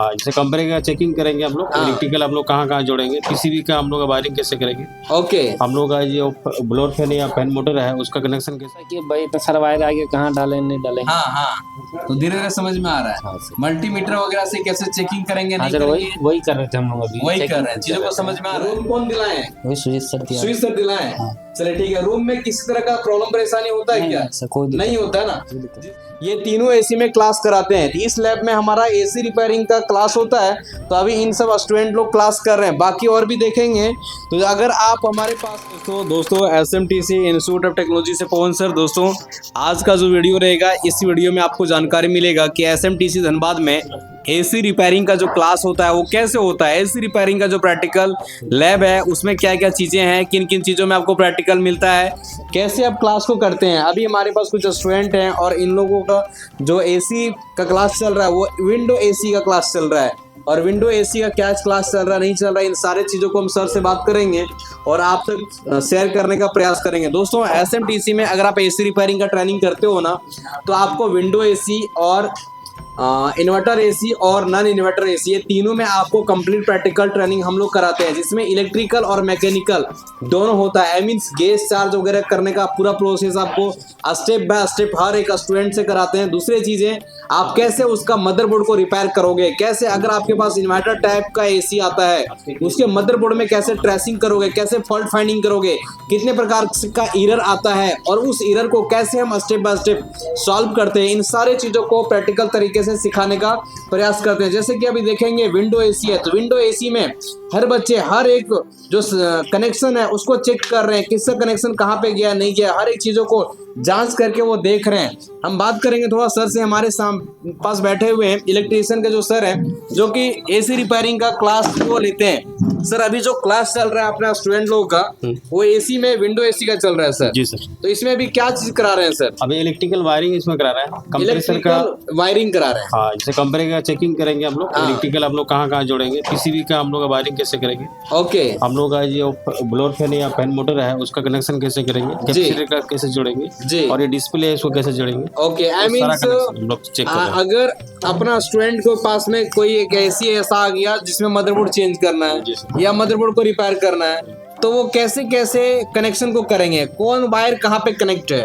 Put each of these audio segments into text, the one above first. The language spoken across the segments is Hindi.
हाँ, जैसे कंपनी का चेकिंग करेंगे हम लोग, हाँ। इलेक्ट्रिकल हम लोग कहाँ कहाँ जोड़ेंगे, पीसीबी का हम लोग वायरिंग कैसे करेंगे, ओके। हम लोग का जो ब्लोअर फैन या फैन मोटर है उसका कनेक्शन कैसे। कि भाई इतना सारा वायर आगे कहाँ डालें नहीं डालें। हाँ हाँ, तो धीरे धीरे समझ में आ रहा है। हाँ सर। मल्टीमीटर वगैरह से कैसे चेकिंग करेंगे हाँ नहीं सर, करेंगे, वही कर रहे थे हम लोग अभी। वही checking कर रहे हैं, चीजों को समझ में आ रहा है। रूम कौन दिलाए? वही सुजीत सर दिया। स्विच सर दिलाए। चलिए ठीक है। रूम में किसी तरह का प्रॉब्लम परेशानी होता है क्या? सर कोई नहीं होता है ना। ये तीनों एसी में क्लास कराते हैं। इस लैब में हमारा एसी रिपेयरिंग का क्लास होता है, तो अभी इन सब स्टूडेंट लोग क्लास कर रहे हैं, बाकी और भी देखेंगे। तो अगर आप हमारे पास दोस्तों एसएमटीसी इंस्टीट्यूट ऑफ टेक्नोलॉजी से पवन सर, दोस्तों आज का जो वीडियो रहेगा, इस वीडियो में आपको जानकारी मिलेगा कि एसएमटीसी धनबाद में एसी रिपेयरिंग का जो क्लास होता है वो कैसे होता है, एसी रिपेयरिंग का जो प्रैक्टिकल लैब है उसमें क्या क्या चीज़ें हैं, किन किन चीज़ों में आपको प्रैक्टिकल मिलता है, कैसे आप क्लास को करते हैं। अभी हमारे पास कुछ स्टूडेंट हैं और इन लोगों का जो एसी का क्लास चल रहा है वो विंडो एसी का क्लास चल रहा है, और विंडो एसी का क्या क्लास चल रहा है नहीं चल रहा है, इन सारे चीज़ों को हम सर से बात करेंगे और आप तक शेयर करने का प्रयास करेंगे। दोस्तों एसएमटीसी में अगर आप एसी रिपेयरिंग का ट्रेनिंग करते हो ना, तो आपको विंडो एसी और इन्वर्टर एसी और नॉन इन्वर्टर एसी, ये तीनों में आपको कंप्लीट प्रैक्टिकल ट्रेनिंग हम लोग कराते हैं, जिसमें इलेक्ट्रिकल और मैकेनिकल दोनों होता है। आई मीन्स गैस चार्ज वगैरह करने का पूरा प्रोसेस आपको स्टेप बाय स्टेप हर एक स्टूडेंट से कराते हैं। दूसरी चीज़ें, आप कैसे उसका मदरबोर्ड को रिपेयर करोगे, कैसे अगर आपके पास इन्वर्टर टाइप का एसी आता है उसके मदरबोर्ड में कैसे ट्रेसिंग करोगे, कैसे फॉल्ट फाइंडिंग करोगे, कितने प्रकार का एरर आता है और उस एरर को कैसे हम स्टेप बाय स्टेप सॉल्व करते हैं, इन सारी चीज़ों को प्रैक्टिकल तरीके से सिखाने का प्रयास करते हैं। जैसे कि अभी देखेंगे विंडो एसी है, तो विंडो एसी में हर बच्चे हर एक जो कनेक्शन है उसको चेक कर रहे हैं, किसका कनेक्शन कहाँ पे गया नहीं गया, हर एक चीज़ों को जांच करके वो देख रहे हैं। हम बात करेंगे थोड़ा सर से, हमारे पास बैठे हुए हैं इलेक्ट्रीशियन के जो सर हैं, जो कि एसी रिपेयरिंग का क्लास वो लेते हैं। सर अभी जो क्लास चल रहा है अपना स्टूडेंट लोगों का, वो एसी में विंडो एसी का चल रहा है सर। जी सर। तो इसमें अभी क्या चीज करा रहे हैं सर? अभी इलेक्ट्रिकल वायरिंग इसमें करा रहे हैं, कंप्रेसर का वायरिंग करा रहे हैं। हाँ, जैसे कंपनी का चेकिंग करेंगे हम लोग, इलेक्ट्रिकल हम लोग कहाँ कहाँ जोड़ेंगे, पीसीबी का हम लोग वायरिंग कैसे करेंगे, ओके। हम लोग का जो ब्लोअर फैन या फैन मोटर है उसका कनेक्शन कैसे करेंगे, कैपेसिटर का कैसे जोड़ेंगे जी, और ये डिस्प्ले है इसको कैसे जोड़ेंगे। ओके। आई मीन्स अगर अपना स्टूडेंट के पास में कोई एक एसी ऐसा आ गया जिसमें मदरबोर्ड चेंज करना है या मदरबोर्ड को रिपेयर करना है, तो वो कैसे कैसे कनेक्शन को करेंगे, कौन वायर कहाँ पे कनेक्ट है,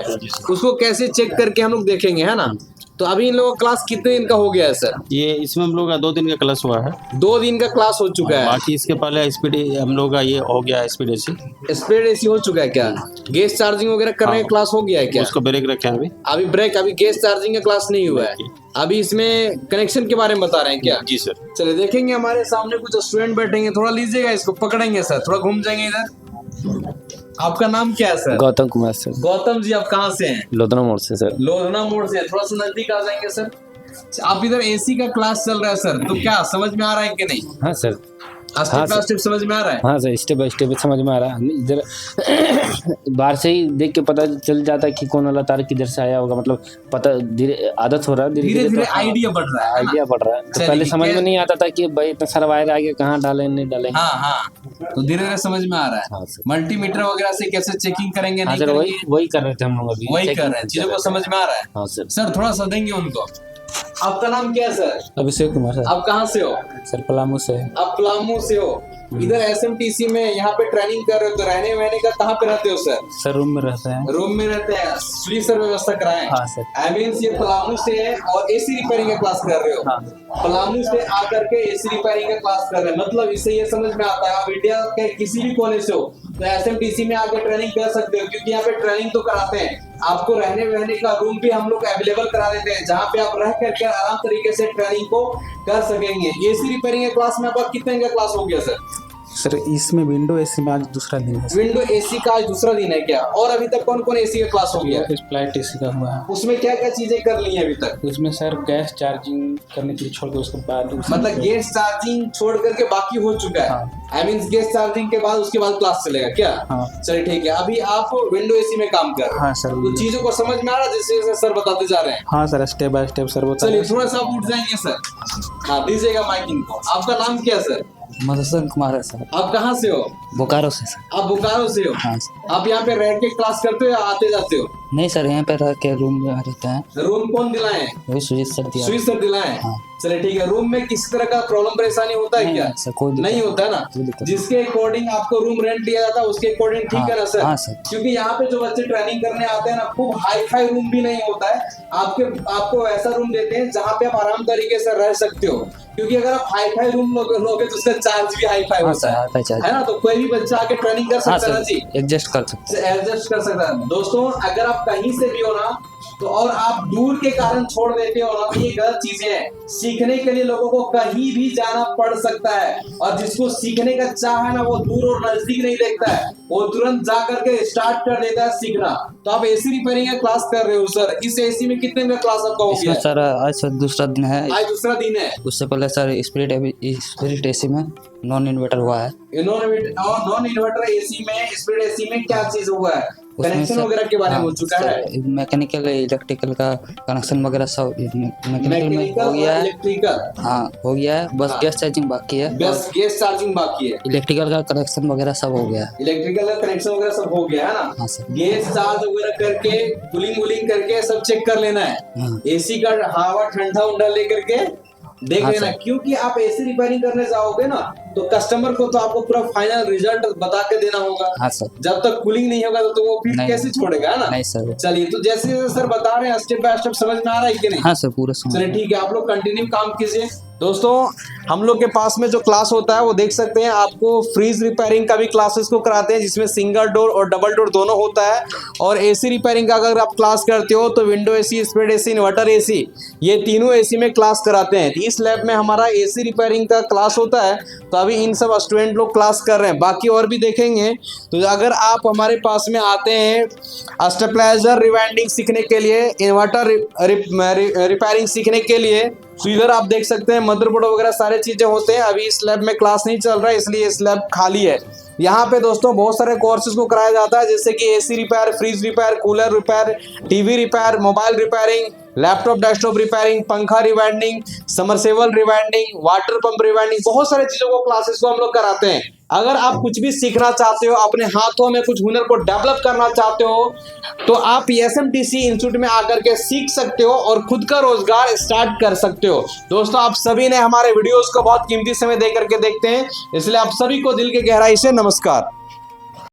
उसको कैसे चेक करके हम लोग देखेंगे, है ना। तो अभी इन लोगों का क्लास कितने दिन का हो गया है सर? ये इसमें हम लोग का 2 दिन का क्लास हुआ है। 2 दिन का क्लास हो चुका है। बाकी इसके पहले स्पीड हम लोग का ये हो गया स्पीड एसी। स्पीड एसी हो चुका है क्या? गैस चार्जिंग वगैरह करने का क्लास हो गया है क्या? उसको ब्रेक रखे हैं अभी ब्रेक, अभी गैस चार्जिंग का क्लास नहीं हुआ है। अभी इसमें कनेक्शन के बारे में बता रहे हैं क्या? जी सर। चलिए देखेंगे, हमारे सामने कुछ स्टूडेंट बैठेंगे, थोड़ा लीजिएगा, इसको पकड़ेंगे सर, थोड़ा घूम जाएंगे इधर। आपका नाम क्या है सर? गौतम कुमार सर। गौतम जी, आप कहाँ से हैं? लोधना मोड़ से सर। लोधना मोड़ से। थोड़ा सा नजदीक आ जाएंगे सर। आप इधर एसी का क्लास चल रहा है सर, तो क्या समझ में आ रहा है कि नहीं? हाँ सर। स्टेप बाय स्टेप समझ में आ रहा है? हाँ सर, स्टेप बाय स्टेप समझ में आ रहा है। इधर बाहर से ही देख के पता चल जाता है कि कौन वाला तार किधर से आया होगा, मतलब पता धीरे आदत हो रहा है, धीरे धीरे आइडिया बढ़ रहा है, आइडिया बढ़ रहा है। तो पहले समझ में नहीं आता था कि भाई इतना सारा वायर आगे कहाँ डालें नहीं डालें। हाँ हाँ, तो धीरे धीरे समझ में आ रहा है। हाँ सर। मल्टीमीटर वगैरह से कैसे चेकिंग करेंगे हाँ नहीं सर, करेंगे, वही कर रहे थे हम लोग अभी। वही कर रहे हैं, चीजों को समझ में आ रहा है। हाँ सर। सर थोड़ा सा देंगे उनको। आपका नाम क्या है सर? अभिषेक कुमार सर। आप कहाँ से हो? सर पलामू से। आप पलामू से हो। इधर एसएमटीसी में यहाँ पे ट्रेनिंग कर रहे हो, तो रहने वहने का कहाँ पे रहते हो सर? सर रूम में रहते हैं। रूम में रहते हैं। फ्री सर व्यवस्था कराएं? हाँ सर। आई मीन्स ये पलामू से है और एसी रिपेयरिंग का क्लास कर रहे हो? हाँ। पलामू से आकर के एसी रिपेयरिंग का क्लास कर रहे हैं, मतलब इससे ये समझ में आता है आप इंडिया के किसी भी कोने से हो तो एसएमटीसी में आकर ट्रेनिंग कर सकते हो, क्योंकि यहाँ पे ट्रेनिंग तो कराते हैं। आपको रहने वहने का रूम भी हम लोग अवेलेबल करा देते हैं, जहाँ पे आप रह करके आराम तरीके से ट्रेनिंग को कर सकेंगे। एसी रिपेयरिंग के क्लास में आपका कितने का क्लास हो गया सर? सर इसमें विंडो एसी में आज दूसरा दिन है। विंडो एसी का आज दूसरा दिन है क्या? और अभी तक कौन कौन एसी का क्लास हो गया? फ्लाइट एसी का हुआ है। उसमें क्या क्या चीजें कर ली हैं अभी तक? उसमें सर गैस चार्जिंग करने के लिए छोड़ के उसके बाद मतलब गैस चार्जिंग छोड़ करके बाकी हो चुका है। आई मीन गैस चार्जिंग के बाद उसके बाद क्लास चलेगा क्या? हाँ। चलिए ठीक है। अभी आप विंडो एसी में काम कर रहे हैं। हाँ सर। तो चीजों को समझ में आ रहा है जैसे जैसे सर बताते जा रहे हैं? हाँ sir, step by step sir बता। चलिए थोड़ा सा आप उठ जाएंगे सर। हाँ, दीजिएगा माइक इनको। आपका नाम क्या है सर? मधुसूदन कुमार है सर। आप कहाँ से हो? बोकारो से सर। आप बोकारो से हो? हाँ सर। आप यहाँ पे रह के क्लास करते हो या आते जाते हो? नहीं सर, यहाँ पे रह के रूम में रहते हैं। रूम कौन दिलाए? वही सुजीत सर दिया। स्विच सर दिलाए। हाँ। चलिए ठीक है। रूम में किसी तरह का प्रॉब्लम परेशानी होता है क्या? सर कोई नहीं होता है ना। जिसके अकॉर्डिंग आपको रूम रेंट दिया जाता है उसके अकॉर्डिंग ठीक है ना सर? हाँ सर। क्योंकि यहाँ पे जो बच्चे ट्रेनिंग करने आते हैं ना, खूब हाई फाई रूम भी नहीं होता है। आपको ऐसा रूम देते हैं जहाँ पे आप आराम तरीके से रह सकते हो। क्योंकि अगर आप हाई फाई रूम लोगे तो उसका चार्ज भी हाई फाई होता है ना। तो कोई भी बच्चा आके ट्रेनिंग कर सकता है ना जी, एडजस्ट कर सकता है। दोस्तों अगर आप कहीं से भी हो ना तो और आप दूर के कारण छोड़ देते हो ना, तो ये गलत चीजें हैं। सीखने के लिए लोगों को कहीं भी जाना पड़ सकता है, और जिसको सीखने का चाह है ना वो दूर और नजदीक नहीं देखता है, वो तुरंत जा करके स्टार्ट कर देता है सीखना। तो आप एसी रिपेयरिंग का क्लास कर रहे हो सर, इस एसी में कितने का क्लास आपका हो गया? सर आज सर दूसरा दिन है। आज दूसरा दिन है। उससे पहले सर स्पिरिट एसी में नॉन इन्वर्टर हुआ है। नॉन इन्वर्टर एसी में, स्प्लिट एसी में क्या चीज हुआ है? कनेक्शन वगैरह के बारे में हो चुका है? मैकेनिकल इलेक्ट्रिकल का कनेक्शन वगैरह सब मैकेनिकल में हो गया है। इलेक्ट्रिकल हाँ हो गया है, बस गैस चार्जिंग बाकी है। बस गैस चार्जिंग बाकी है। इलेक्ट्रिकल का कनेक्शन वगैरह सब हो गया है। इलेक्ट्रिकल का कनेक्शन वगैरह सब हो गया है ना। हाँ सर। गैस चार्ज वगैरह करके कूलिंग करके सब चेक कर लेना है। हाँ। एसी का हवा ठंडा उंडा लेकर के देख हाँ लेना। सर। क्योंकि आप एसी रिपेयरिंग करने जाओगे ना तो कस्टमर को तो आपको पूरा फाइनल रिजल्ट बता के देना होगा। हाँ सर। जब तक कूलिंग नहीं होगा तो वो फिर नहीं। कैसे छोड़ेगा, है ना? नहीं सर। चलिए, तो जैसे जैसे सर बता रहे हैं स्टेप बाय स्टेप समझ में आ रहा है कि नहीं? हाँ सर पूरा चलिए ठीक है, आप लोग कंटिन्यू काम कीजिए। दोस्तों हम लोग के पास में जो क्लास होता है वो देख सकते हैं, आपको फ्रीज रिपेयरिंग का भी क्लासेस को कराते हैं जिसमें सिंगल डोर और डबल डोर दोनों होता है। और एसी रिपेयरिंग का अगर आप क्लास करते हो तो window AC, split AC, inverter AC, ये तीनों एसी में क्लास कराते हैं। इस लैब में हमारा एसी रिपेयरिंग का क्लास होता है, तो अभी इन सब स्टूडेंट लोग क्लास कर रहे हैं, बाकी और भी देखेंगे। तो अगर आप हमारे पास में आते हैं स्टेबलाइजर रिवाइंडिंग सीखने के लिए, इन्वर्टर रिपेयरिंग सीखने के लिए, तो इधर आप देख सकते हैं मदरबोर्ड वगैरह सारे चीजें होते हैं। अभी इस लैब में क्लास नहीं चल रहा है इसलिए इस लैब खाली है। यहाँ पे दोस्तों बहुत सारे कोर्सेज को कराया जाता है, जैसे कि AC repair, fridge repair, cooler repair, TV repair, mobile repairing, laptop desktop repairing, पंखा rewinding, submersible rewinding, water pump rewinding, बहुत सारे चीजों को क्लासेस को हम लोग कराते हैं। अगर आप कुछ भी सीखना चाहते हो, अपने हाथों में कुछ हुनर को डेवलप करना चाहते हो, तो आप SMTC इंस्टीट्यूट में आकर के सीख सकते हो और खुद का रोजगार स्टार्ट कर सकते हो। दोस्तों आप सभी ने हमारे वीडियोस को बहुत कीमती समय दे करके देखते हैं, इसलिए आप सभी को दिल के गहराई से नमस्कार।